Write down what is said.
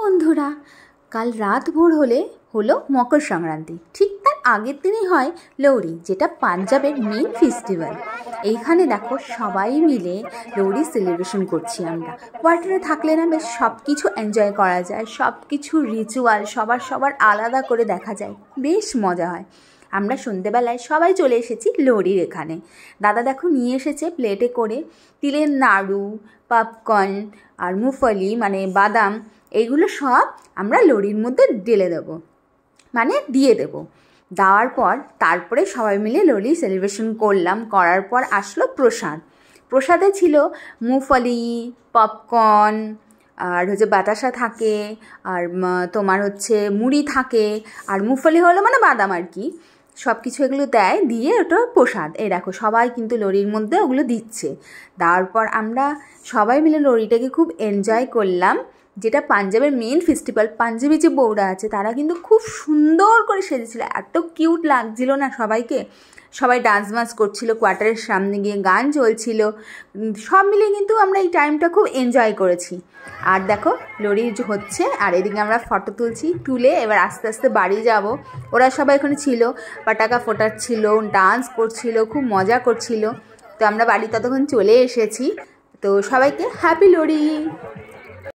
বন্ধুরা, কাল রাত ভোর হলো মকর সংক্রান্তি। ঠিক তার আগের দিনই হয় লোহড়ি, যেটা পাঞ্জাবের মেইন ফেস্টিভ্যাল। এইখানে দেখো সবাই মিলে লোহড়ি সেলিব্রেশন করছি আমরা। কোয়ার্টারে থাকলে না বেশ সব কিছু এনজয় করা যায়, সব কিছু রিচুয়াল সবার আলাদা করে দেখা যায়, বেশ মজা হয়। আমরা সন্ধেবেলায় সবাই চলে এসেছি লোহড়ির এখানে। দাদা দেখো নিয়ে এসেছে প্লেটে করে তিলের নাড়ু, পপকর্ন আর মুফলি মানে বাদাম, এইগুলো সব আমরা লোহড়ির মধ্যে ঢেলে দেবো, মানে দিয়ে দেবো। দেওয়ার পর তারপরে সবাই মিলে লোহড়ি সেলিব্রেশন করলাম। করার পর আসলো প্রসাদে ছিল মুফলি, পপকর্ন, আর হচ্ছে বাতাসা থাকে, আর তোমার হচ্ছে মুড়ি থাকে, আর মুফলি হলো মানে বাদাম আর কি, সব কিছু এগুলো দেয়, দিয়ে ওটা প্রসাদ। এই দেখো সবাই কিন্তু লোহড়ির মধ্যে ওগুলো দিচ্ছে। দেওয়ার পর আমরা সবাই মিলে লোহড়িটাকে খুব এনজয় করলাম, যেটা পাঞ্জাবের মেন ফেস্টিভ্যাল। পাঞ্জাবি যে বউরা আছে তারা কিন্তু খুব সুন্দর করে সেজেছিল, এত কিউট লাগছিল না সবাইকে। সবাই ডান্স মান্স করছিল, কোয়ার্টারের সামনে গিয়ে গান চলছিল, সব মিলিয়ে কিন্তু আমরা এই টাইমটা খুব এনজয় করেছি। আর দেখো লোহড়ি হচ্ছে, আর এদিকে আমরা ফটো তুলে এবার আস্তে আস্তে বাড়ি যাব। ওরা সবাই এখানে ছিল, পটাকা ফোটাচ্ছিল, ডান্স করছিল, খুব মজা করছিল। তো আমরা বাড়ি ততক্ষণ চলে এসেছি। তো সবাইকে হ্যাপি লোহড়ি।